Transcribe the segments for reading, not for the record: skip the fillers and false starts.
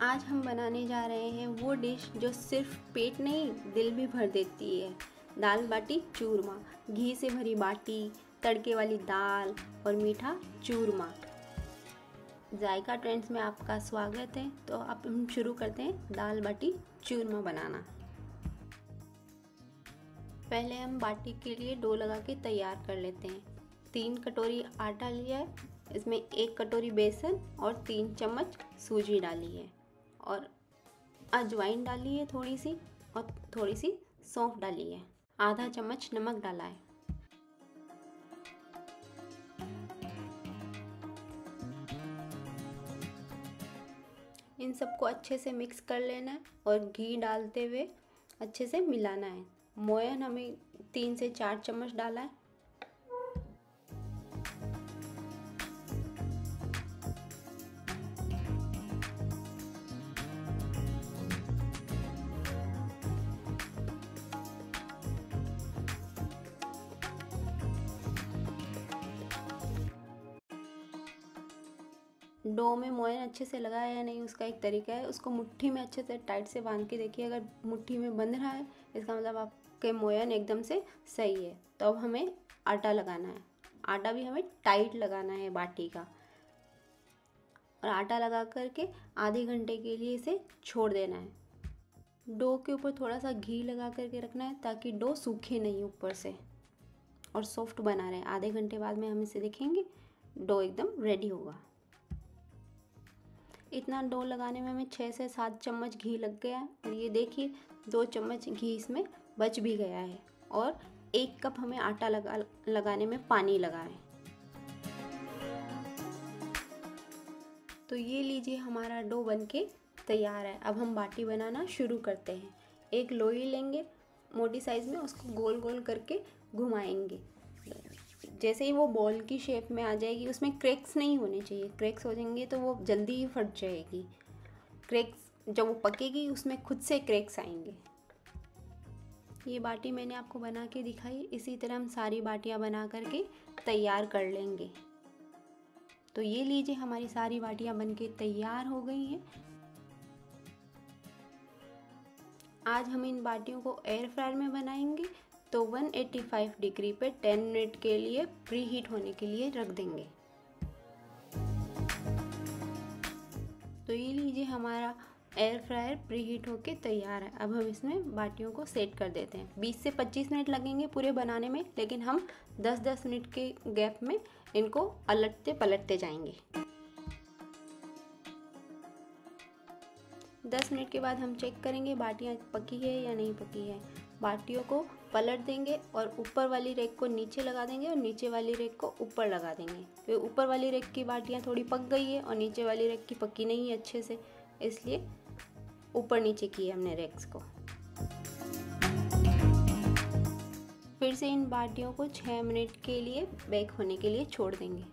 आज हम बनाने जा रहे हैं वो डिश जो सिर्फ पेट नहीं दिल भी भर देती है। दाल बाटी चूरमा। घी से भरी बाटी, तड़के वाली दाल और मीठा चूरमा। जायका ट्रेंड्स में आपका स्वागत है। तो अब हम शुरू करते हैं दाल बाटी चूरमा बनाना। पहले हम बाटी के लिए डो लगा के तैयार कर लेते हैं। 3 कटोरी आटा लिया है, इसमें 1 कटोरी बेसन और 3 चम्मच सूजी डाली है और अजवाइन डाली है थोड़ी सी और थोड़ी सी सौंफ डाली है। आधा चम्मच नमक डाला है। इन सबको अच्छे से मिक्स कर लेना है और घी डालते हुए अच्छे से मिलाना है। मोयन हमें 3 से 4 चम्मच डाला है। डो में मोयन अच्छे से लगा है या नहीं उसका एक तरीका है, उसको मुट्ठी में अच्छे से टाइट से बांध के देखिए। अगर मुट्ठी में बंध रहा है इसका मतलब आपके मोयन एकदम से सही है। तो अब हमें आटा लगाना है। आटा भी हमें टाइट लगाना है बाटी का, और आटा लगा करके आधे घंटे के लिए इसे छोड़ देना है। डो के ऊपर थोड़ा सा घी लगा करके रखना है ताकि डो सूखे नहीं ऊपर से और सॉफ्ट बना रहे। आधे घंटे बाद में हम इसे देखेंगे, डो एकदम रेडी होगा। इतना डो लगाने में हमें 6 से 7 चम्मच घी लग गया है और ये देखिए 2 चम्मच घी इसमें बच भी गया है और 1 कप हमें आटा लगाने में पानी लगा है। तो ये लीजिए हमारा डो बनके तैयार है। अब हम बाटी बनाना शुरू करते हैं। एक लोई लेंगे मोटी साइज़ में, उसको गोल गोल करके घुमाएंगे। जैसे ही वो बॉल की शेप में आ जाएगी, उसमें क्रैक्स नहीं होने चाहिए। क्रैक्स हो जाएंगे तो वो जल्दी ही फट जाएगी। क्रैक्स जब वो पकेगी उसमें खुद से क्रैक्स आएंगे। ये बाटी मैंने आपको बना के दिखाई। इसी तरह हम सारी बाटियां बना करके तैयार कर लेंगे। तो ये लीजिए हमारी सारी बाटियां बनके तैयार हो गई हैं। आज हम इन बाटियों को एयर फ्रायर में बनाएंगे, तो 185 डिग्री पे 10 मिनट के लिए प्री हीट होने के लिए रख देंगे। तो ये लीजिए हमारा एयर फ्रायर प्री हीट होके तैयार है। अब हम इसमें बाटियों को सेट कर देते हैं। 20 से 25 मिनट लगेंगे पूरे बनाने में, लेकिन हम 10-10 मिनट के गैप में इनको अलटते पलटते जाएंगे। 10 मिनट के बाद हम चेक करेंगे बाटियाँ पकी है या नहीं पकी है। बाटियों को पलट देंगे और ऊपर वाली रेक को नीचे लगा देंगे और नीचे वाली रेक को ऊपर लगा देंगे। क्योंकि ऊपर वाली रेक की बाटियाँ थोड़ी पक गई है और नीचे वाली रेक की पकी नहीं है अच्छे से, इसलिए ऊपर नीचे किए हमने रेक्स को। फिर से इन बाटियों को 6 मिनट के लिए बेक होने के लिए छोड़ देंगे।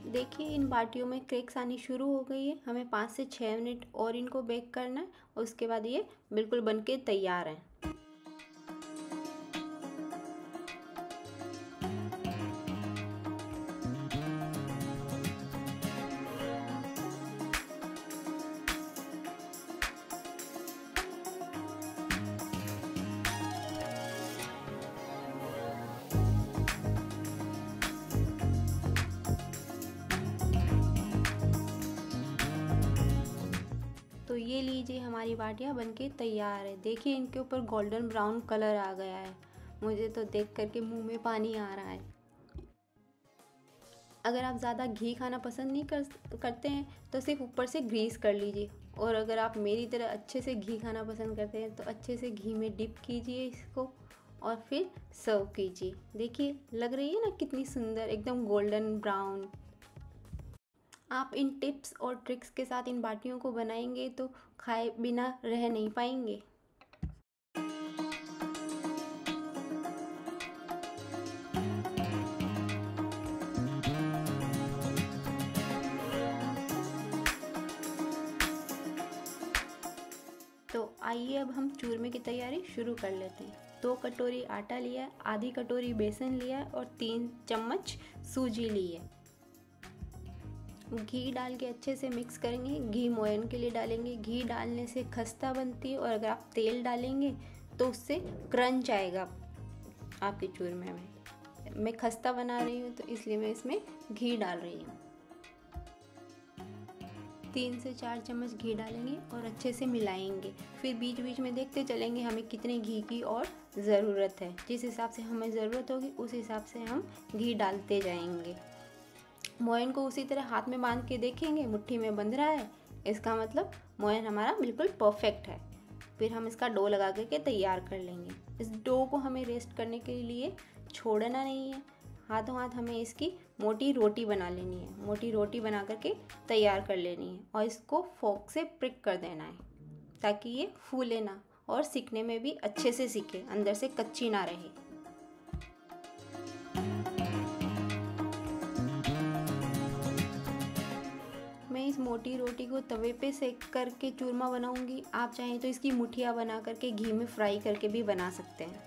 देखिए इन बाटियों में क्रैक्स आनी शुरू हो गई है। हमें 5 से 6 मिनट और इनको बेक करना है और उसके बाद ये बिल्कुल बनके तैयार है। तो ये लीजिए हमारी बाटियाँ बनके तैयार है। देखिए इनके ऊपर गोल्डन ब्राउन कलर आ गया है। मुझे तो देख करके मुंह में पानी आ रहा है। अगर आप ज़्यादा घी खाना पसंद नहीं करते हैं तो सिर्फ ऊपर से ग्रीस कर लीजिए, और अगर आप मेरी तरह अच्छे से घी खाना पसंद करते हैं तो अच्छे से घी में डिप कीजिए इसको और फिर सर्व कीजिए। देखिए लग रही है ना कितनी सुंदर, एकदम गोल्डन ब्राउन। आप इन टिप्स और ट्रिक्स के साथ इन बाटियों को बनाएंगे तो खाए बिना रह नहीं पाएंगे। तो आइए अब हम चूरमे की तैयारी शुरू कर लेते हैं। 2 कटोरी आटा लिया है, आधी कटोरी बेसन लिया है और 3 चम्मच सूजी ली है। घी डाल के अच्छे से मिक्स करेंगे। घी मोयन के लिए डालेंगे। घी डालने से खस्ता बनती है, और अगर आप तेल डालेंगे तो उससे क्रंच आएगा आपके चूरमे में। मैं खस्ता बना रही हूँ तो इसलिए मैं इसमें घी डाल रही हूँ। 3 से 4 चम्मच घी डालेंगे और अच्छे से मिलाएंगे। फिर बीच बीच में देखते चलेंगे हमें कितने घी की और ज़रूरत है। जिस हिसाब से हमें ज़रूरत होगी उस हिसाब से हम घी डालते जाएंगे। मोयन को उसी तरह हाथ में बांध के देखेंगे, मुट्ठी में बंध रहा है, इसका मतलब मोयन हमारा बिल्कुल परफेक्ट है। फिर हम इसका डो लगा करके तैयार कर लेंगे। इस डो को हमें रेस्ट करने के लिए छोड़ना नहीं है। हाथों हाथ हमें इसकी मोटी रोटी बना लेनी है। मोटी रोटी बना करके तैयार कर लेनी है और इसको फोक से प्रिक कर देना है ताकि ये फूले ना और सीखने में भी अच्छे से सीखे, अंदर से कच्ची ना रहे। मैं इस मोटी रोटी को तवे पे सेक करके चूरमा बनाऊंगी। आप चाहें तो इसकी मुठिया बना करके घी में फ्राई करके भी बना सकते हैं।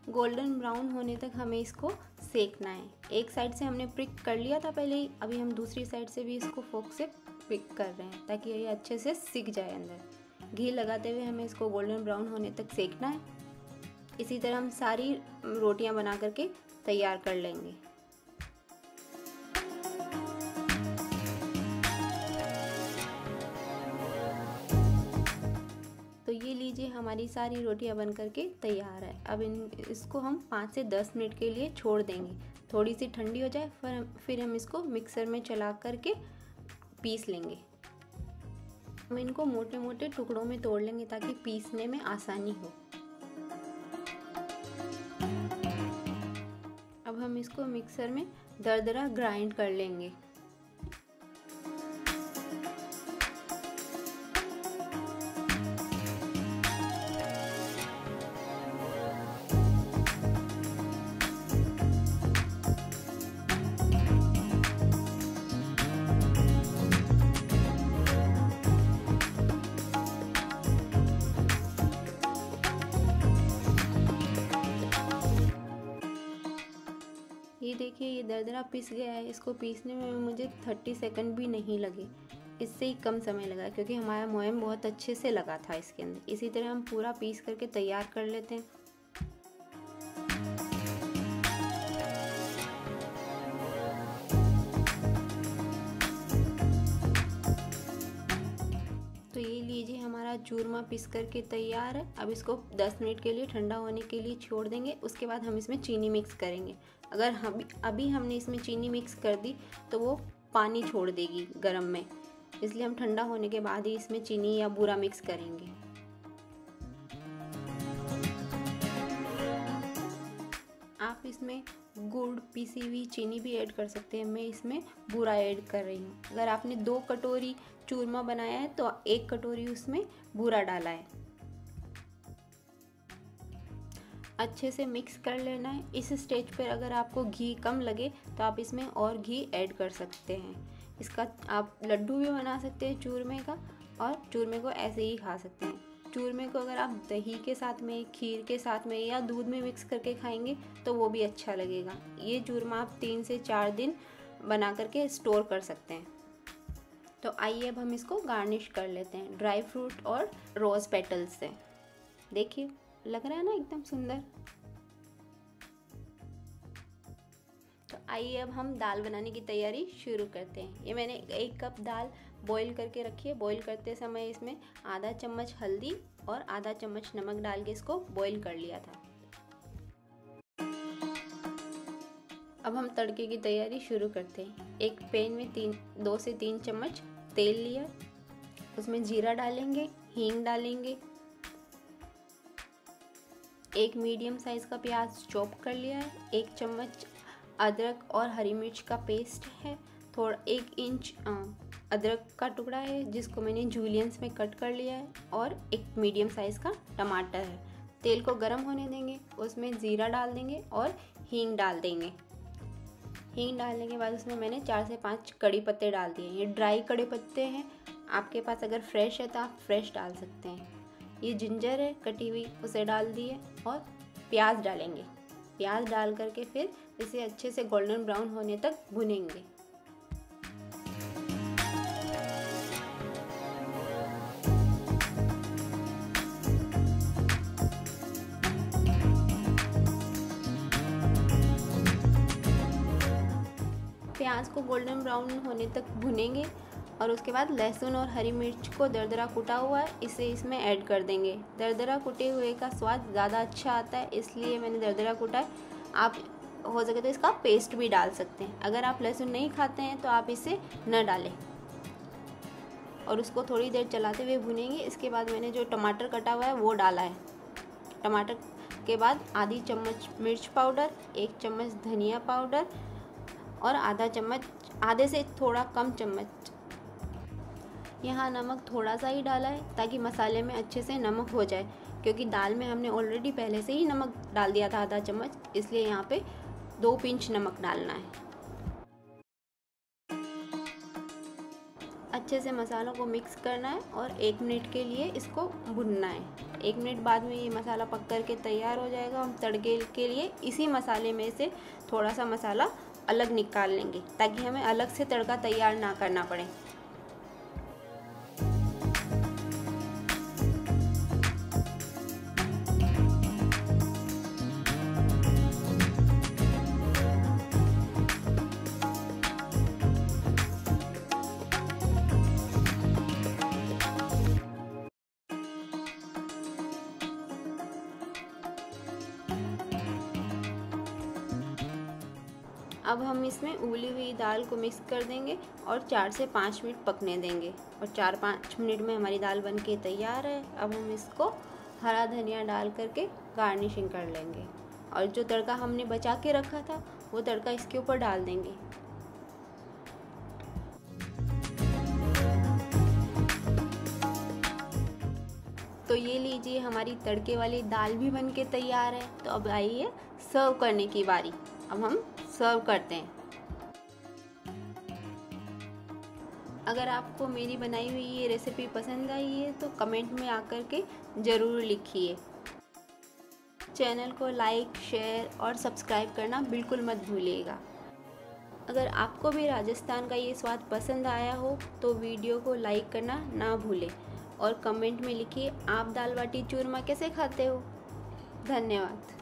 गोल्डन ब्राउन होने तक हमें इसको सेकना है। एक साइड से हमने प्रिक कर लिया था पहले ही, अभी हम दूसरी साइड से भी इसको फोक से प्रिक कर रहे हैं ताकि ये अच्छे से सिक जाए अंदर। घी लगाते हुए हमें इसको गोल्डन ब्राउन होने तक सेकना है। इसी तरह हम सारी रोटियां बना करके तैयार कर लेंगे। तो ये लीजिए हमारी सारी रोटियां बन करके तैयार है। अब इसको हम 5 से 10 मिनट के लिए छोड़ देंगे, थोड़ी सी ठंडी हो जाए, फिर हम इसको मिक्सर में चला करके पीस लेंगे। हम इनको मोटे मोटे टुकड़ों में तोड़ लेंगे ताकि पीसने में आसानी हो। अब हम इसको मिक्सर में दरदरा ग्राइंड कर लेंगे। ये देखिए ये दरदरा पिस गया है। इसको पीसने में मुझे 30 सेकंड भी नहीं लगे, इससे ही कम समय लगा क्योंकि हमारा मोयन बहुत अच्छे से लगा था इसके अंदर। इसी तरह हम पूरा पीस करके तैयार कर लेते हैं। तो ये लीजिए हमारा चूरमा पिस करके तैयार है। अब इसको 10 मिनट के लिए ठंडा होने के लिए छोड़ देंगे। उसके बाद हम इसमें चीनी मिक्स करेंगे। अगर अभी हमने इसमें चीनी मिक्स कर दी तो वो पानी छोड़ देगी गर्म में, इसलिए हम ठंडा होने के बाद ही इसमें चीनी या बूरा मिक्स करेंगे। आप इसमें गुड़, पीसी हुई चीनी भी ऐड कर सकते हैं। मैं इसमें बूरा ऐड कर रही हूँ। अगर आपने 2 कटोरी चूरमा बनाया है तो 1 कटोरी उसमें बूरा डाला है। अच्छे से मिक्स कर लेना है। इस स्टेज पर अगर आपको घी कम लगे तो आप इसमें और घी ऐड कर सकते हैं। इसका आप लड्डू भी बना सकते हैं चूरमे का, और चूरमे को ऐसे ही खा सकते हैं। चूरमे को अगर आप दही के साथ में, खीर के साथ में या दूध में मिक्स करके खाएंगे तो वो भी अच्छा लगेगा। ये चूरमा आप 3 से 4 दिन बना करके स्टोर कर सकते हैं। तो आइए अब हम इसको गार्निश कर लेते हैं ड्राई फ्रूट और रोज़ पेटल्स से। देखिए लग रहा है ना एकदम सुंदर। तो आइए अब हम दाल बनाने की तैयारी शुरू करते हैं। ये मैंने 1 कप दाल बॉईल करके रखी है। बॉईल करते समय इसमें आधा चम्मच हल्दी और आधा चम्मच नमक डाल के इसको बॉईल कर लिया था। अब हम तड़के की तैयारी शुरू करते हैं। एक पैन में 2 से 3 चम्मच तेल लिया, उसमें जीरा डालेंगे, हींग डालेंगे, 1 मीडियम साइज़ का प्याज चॉप कर लिया है, 1 चम्मच अदरक और हरी मिर्च का पेस्ट है, थोड़ा 1 इंच अदरक का टुकड़ा है जिसको मैंने जूलियंस में कट कर लिया है, और 1 मीडियम साइज़ का टमाटर है। तेल को गर्म होने देंगे, उसमें ज़ीरा डाल देंगे और हींग डाल देंगे। हींग डालने के बाद उसमें मैंने 4 से 5 कड़ी पत्ते डाल दिए। ये ड्राई कड़ी पत्ते हैं, आपके पास अगर फ्रेश है तो आप फ्रेश डाल सकते हैं। ये जिंजर है कटी हुई, उसे डाल दिए और प्याज डालेंगे। प्याज डाल करके फिर इसे अच्छे से गोल्डन ब्राउन होने तक भुनेंगे। प्याज को गोल्डन ब्राउन होने तक भुनेंगे और उसके बाद लहसुन और हरी मिर्च को दरदरा कुटा हुआ है इसे इसमें ऐड कर देंगे। दरदरा कुटे हुए का स्वाद ज़्यादा अच्छा आता है, इसलिए मैंने दरदरा कुटा है। आप हो सके तो इसका पेस्ट भी डाल सकते हैं। अगर आप लहसुन नहीं खाते हैं तो आप इसे न डालें और उसको थोड़ी देर चलाते हुए भुनेंगे। इसके बाद मैंने जो टमाटर कटा हुआ है वो डाला है। टमाटर के बाद आधी चम्मच मिर्च पाउडर, 1 चम्मच धनिया पाउडर और आधा चम्मच, आधे से थोड़ा कम चम्मच यहाँ नमक थोड़ा सा ही डाला है ताकि मसाले में अच्छे से नमक हो जाए, क्योंकि दाल में हमने ऑलरेडी पहले से ही नमक डाल दिया था आधा चम्मच, इसलिए यहाँ पे 2 पिंच नमक डालना है। अच्छे से मसालों को मिक्स करना है और 1 मिनट के लिए इसको भुनना है। 1 मिनट बाद में ये मसाला पक कर के तैयार हो जाएगा। हम तड़के के लिए इसी मसाले में से थोड़ा सा मसाला अलग निकाल लेंगे ताकि हमें अलग से तड़का तैयार ना करना पड़े। अब हम इसमें उबली हुई दाल को मिक्स कर देंगे और 4 से 5 मिनट पकने देंगे और 4-5 मिनट में हमारी दाल बनके तैयार है। अब हम इसको हरा धनिया डाल करके गार्निशिंग कर लेंगे और जो तड़का हमने बचा के रखा था वो तड़का इसके ऊपर डाल देंगे। तो ये लीजिए हमारी तड़के वाली दाल भी बनके तैयार है। तो अब आइए सर्व करने की बारी। अब हम सर्व करते हैं। अगर आपको मेरी बनाई हुई ये रेसिपी पसंद आई है तो कमेंट में आकर के ज़रूर लिखिए। चैनल को लाइक, शेयर और सब्सक्राइब करना बिल्कुल मत भूलिएगा। अगर आपको भी राजस्थान का ये स्वाद पसंद आया हो तो वीडियो को लाइक करना ना भूलें और कमेंट में लिखिए आप दाल बाटी चूरमा कैसे खाते हो। धन्यवाद।